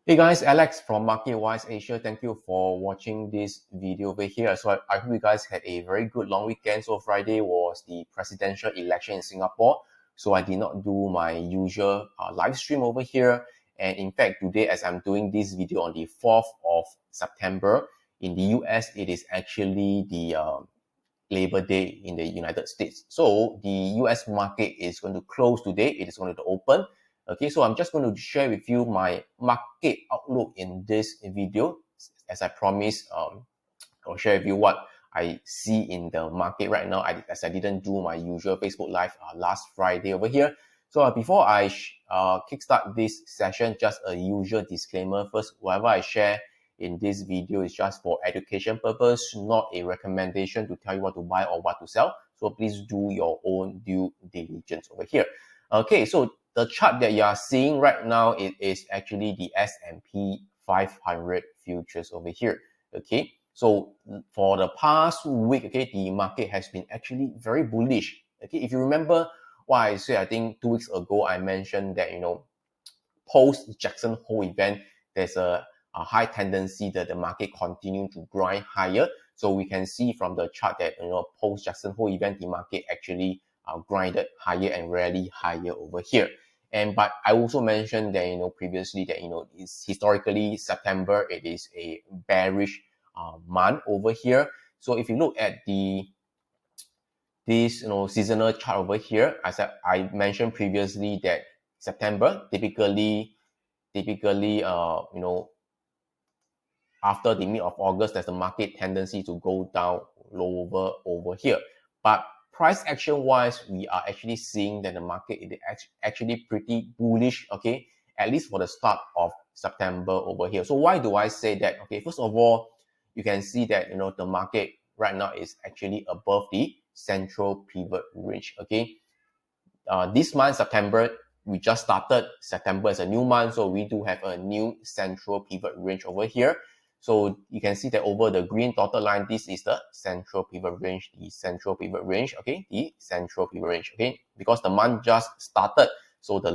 Hey guys, Alex from MarketWise Asia. Thank you for watching this video over here. So I hope you guys had a very good long weekend. So Friday was the presidential election in Singapore. So I did not do my usual live stream over here. And in fact, today as I'm doing this video on the 4th of September, in the US, it is actually the Labor Day in the United States. So the US market is going to close today. It is going to open. Okay, so I'm just going to share with you my market outlook in this video. As I promised, I'll share with you what I see in the market right now, as I didn't do my usual Facebook Live last Friday over here. So before I kickstart this session, just a usual disclaimer. First, whatever I share in this video is just for education purpose, not a recommendation to tell you what to buy or what to sell. So please do your own due diligence over here. Okay, so the chart that you are seeing right now, it is actually the S&P 500 futures over here. Okay, so for the past week, okay, the market has been actually very bullish. Okay, if you remember what I said, I think 2 weeks ago, I mentioned that, post Jackson Hole event, there's a high tendency that the market continue to grind higher. So we can see from the chart that, post Jackson Hole event, the market actually grinded higher and rarely higher over here. But I also mentioned that, previously that, it's historically September, it is a bearish month over here. So if you look at this seasonal chart over here, as I mentioned previously that September typically after the mid of August, there's a market tendency to go down lower over here. But price action wise, we are actually seeing that the market is actually pretty bullish, okay, at least for the start of September over here. So why do I say that? Okay, first of all, you can see that the market right now is actually above the central pivot range. Okay, this month September, we just started. September is a new month, so we do have a new central pivot range over here. So you can see that over the green dotted line, this is the central pivot range, okay, the central pivot range, okay, because the month just started. So the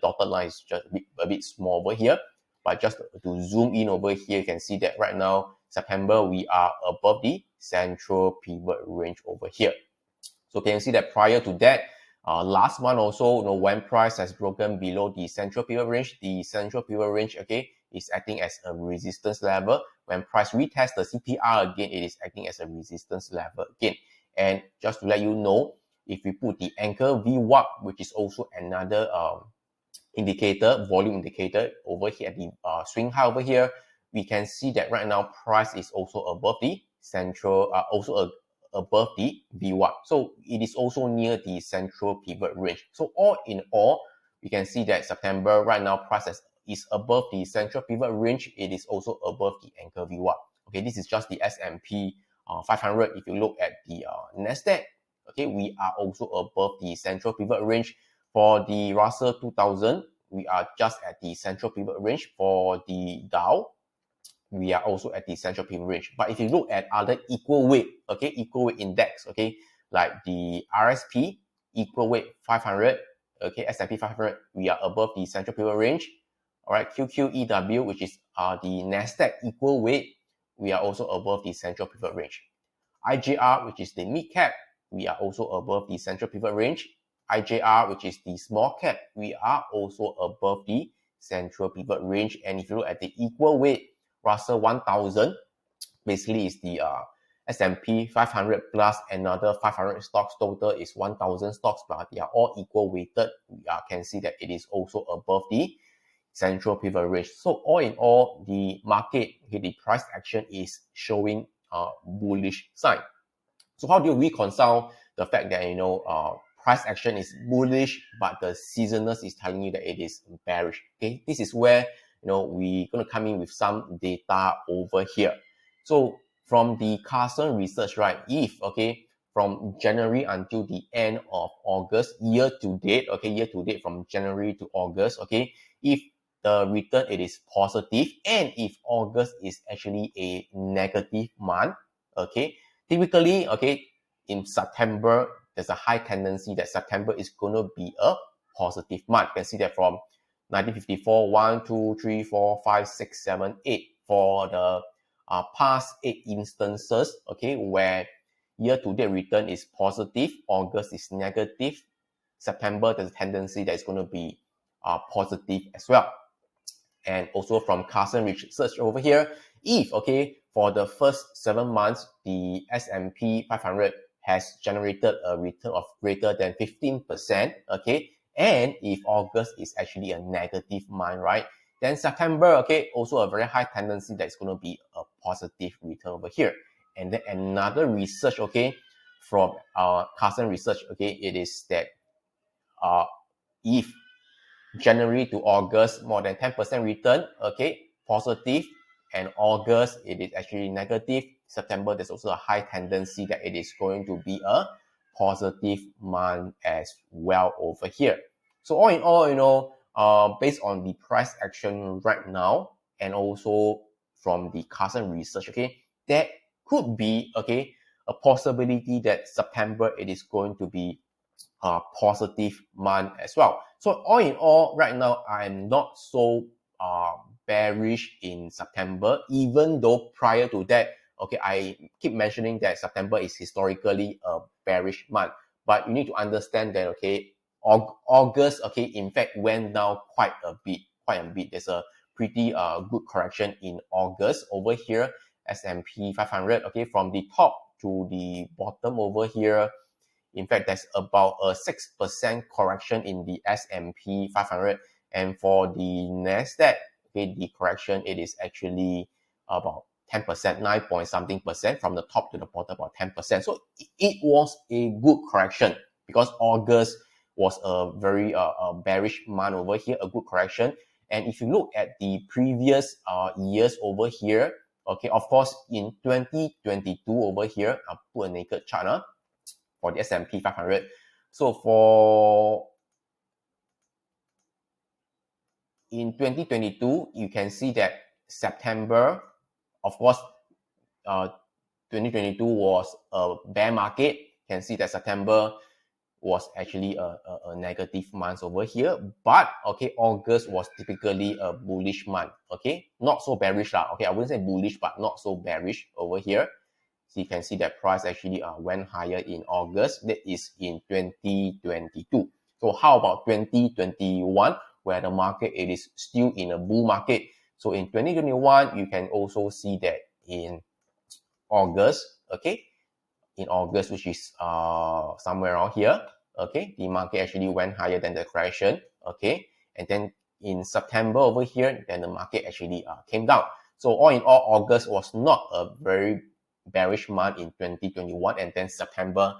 dotted line is just a bit small over here. But just to zoom in over here, you can see that right now, September, we are above the central pivot range over here. So can you see that prior to that, last month also, when price has broken below the central pivot range, okay, is acting as a resistance level. When price retests the CPR again, it is acting as a resistance level again. And just to let you know, if we put the anchor VWAP, which is also another indicator, volume indicator over here at the swing high over here, we can see that right now price is also above the central, above the VWAP. So it is also near the central pivot range. So all in all, we can see that September right now price is above the central pivot range. It is also above the anchor VWAP. Okay, this is just the S&P 500. If you look at the Nasdaq, okay, we are also above the central pivot range. For the Russell 2000, we are just at the central pivot range. For the Dow, we are also at the central pivot range. But if you look at other equal weight index, okay, like the RSP equal weight 500, okay, S&P 500, we are above the central pivot range. All right, QQEW, which is the Nasdaq equal weight, we are also above the central pivot range. IJR, which is the mid cap, we are also above the central pivot range. IJR, which is the small cap, we are also above the central pivot range. And if you look at the equal weight Russell 1000, basically is the S&P 500 plus another 500 stocks. Total is 1000 stocks, but they are all equal weighted. We can see that it is also above the central pivot range. So all in all, the market, the price action is showing a bullish sign. So how do you reconcile the fact that price action is bullish, but the seasonals is telling you that it is bearish? Okay, this is where we're going to come in with some data over here. So from the Carson research, right, if from January until the end of August, year to date from January to August, okay, if the return it is positive, and if August is actually a negative month, okay, typically, okay, in September, there's a high tendency that September is going to be a positive month. You can see that from 1954, 1, 2, 3, 4, 5, 6, 7, 8 for the past 8 instances, okay, where year-to-date return is positive, August is negative, September there's a tendency that it's going to be positive as well. And also from Carson research over here, if, okay, for the first 7 months, the S&P 500 has generated a return of greater than 15%, okay, and if August is actually a negative month, right, then September, okay, also a very high tendency that it's going to be a positive return over here. And then another research, okay, from Carson research, okay, it is that if January to August, more than 10% return, okay, positive, and August, it is actually negative. September, there's also a high tendency that it is going to be a positive month as well over here. So all in all, you know, based on the price action right now, and also from the Carson research, okay, that could be, okay, a possibility that September, it is going to be positive month as well. So all in all, right now, I'm not so bearish in September, even though prior to that, okay, I keep mentioning that September is historically a bearish month. But you need to understand that, okay, August, okay, in fact, went down quite a bit. There's a pretty good correction in August over here, S&P 500, okay, from the top to the bottom over here. In fact, there's about a 6% correction in the S&P 500. And for the NASDAQ, okay, the correction, it is actually about 10%, 9 point something percent from the top to the bottom, about 10%. So it was a good correction because August was a very bearish month over here, a good correction. And if you look at the previous years over here, okay, of course, in 2022 over here, I'll put a naked chart for the S&P 500. So for in 2022, you can see that September, of course, 2022 was a bear market. You can see that September was actually a negative month over here. But, okay, August was typically a bullish month, okay? Not so bearish lah, okay? I wouldn't say bullish, but not so bearish over here. So you can see that price actually went higher in August. That is in 2022. So how about 2021, where the market, it is still in a bull market? So in 2021, you can also see that in August, okay, in August, which is somewhere around here, okay, the market actually went higher than the correction, okay, and then in September over here, then the market actually came down. So all in all, August was not a very bearish month in 2021, and then September,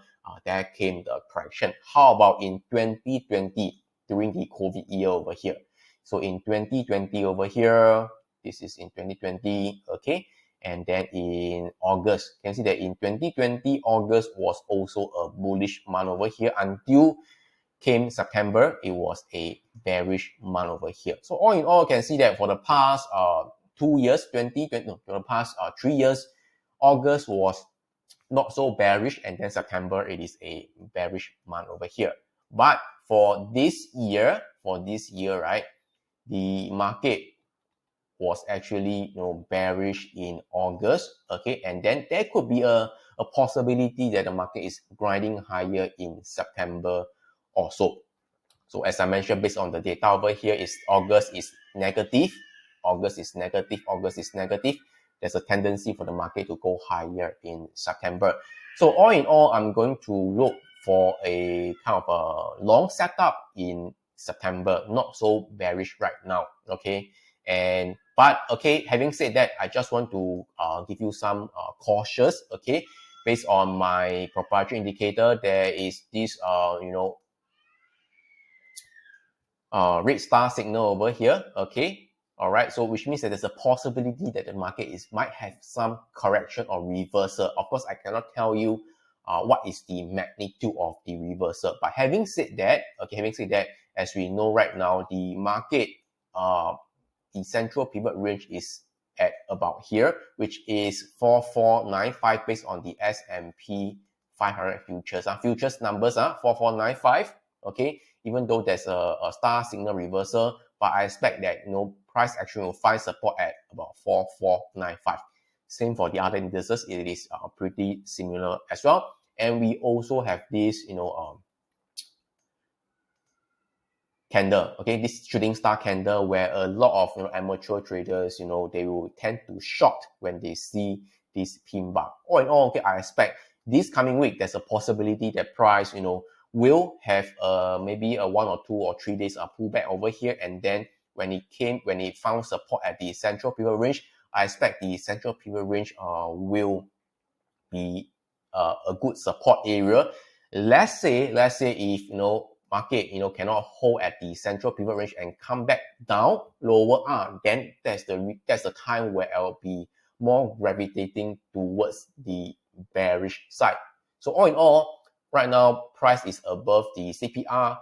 there came the correction. How about in 2020, during the COVID year over here? So in 2020 over here, this is in 2020, okay, and then in August, you can see that in 2020, August was also a bullish month over here until came September, it was a bearish month over here. So all in all, you can see that for the past 2 years, 2020, no, for the past 3 years, August was not so bearish, and then September, it is a bearish month over here. But for this year, right, the market was actually, you know, bearish in August, okay, and then there could be a possibility that the market is grinding higher in September also. So as I mentioned, based on the data over here, is August is negative, August is negative, August is negative. There's a tendency for the market to go higher in September. So all in all, I'm going to look for a kind of a long setup in September, not so bearish right now, okay? And but okay, having said that, I just want to give you some cautious, okay, based on my proprietary indicator. There is this red star signal over here, okay, all right, so which means that there's a possibility that the market might have some correction or reversal. Of course, I cannot tell you what is the magnitude of the reversal, but having said that, as we know right now, the market the central pivot range is at about here, which is 4495 based on the S&P 500 futures. Futures numbers 4495, okay, even though there's a star signal reversal, but I expect that, price action will find support at about 4495. Same for the other indices, it is pretty similar as well. And we also have this, candle, okay, this shooting star candle where a lot of amateur traders, they will tend to short when they see this pin bar. All in all, okay, I expect this coming week there's a possibility that price, will have maybe a 1 or 2 or 3 days pullback over here, and then when it found support at the central pivot range, I expect the central pivot range will be a good support area. Let's say if market cannot hold at the central pivot range and come back down lower, then that's the time where I'll be more gravitating towards the bearish side. So all in all, right now price is above the CPR,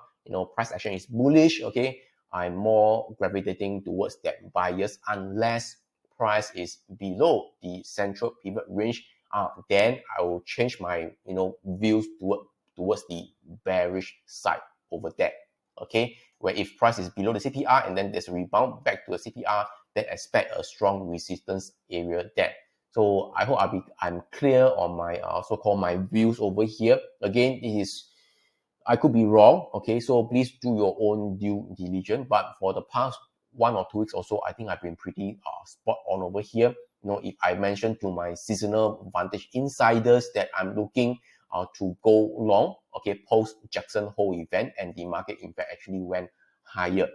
price action is bullish, okay. I'm more gravitating towards that bias unless price is below the central pivot range. Then I will change my views towards the bearish side over there. Okay, where if price is below the CPR and then there's a rebound back to the CPR, then expect a strong resistance area there. So I hope I'm clear on my so-called my views over here. Again, I could be wrong, okay, so please do your own due diligence. But for the past 1 or 2 weeks or so, I think I've been pretty spot on over here. If I mentioned to my seasonal vantage insiders that I'm looking to go long, okay, post Jackson Hole event, and the market in fact actually went higher.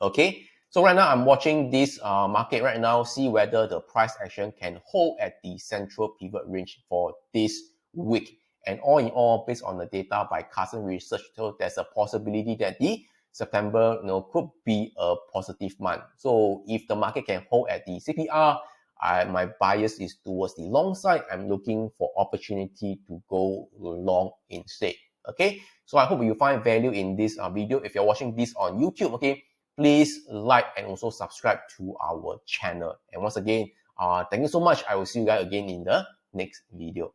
Okay, so right now I'm watching this market right now, see whether the price action can hold at the central pivot range for this week. And all in all, based on the data by Carson Research, so there's a possibility that the September could be a positive month. So if the market can hold at the CPR, my bias is towards the long side. I'm looking for opportunity to go long instead. Okay, so I hope you find value in this video. If you're watching this on YouTube, okay, please like and also subscribe to our channel. And once again, thank you so much. I will see you guys again in the next video.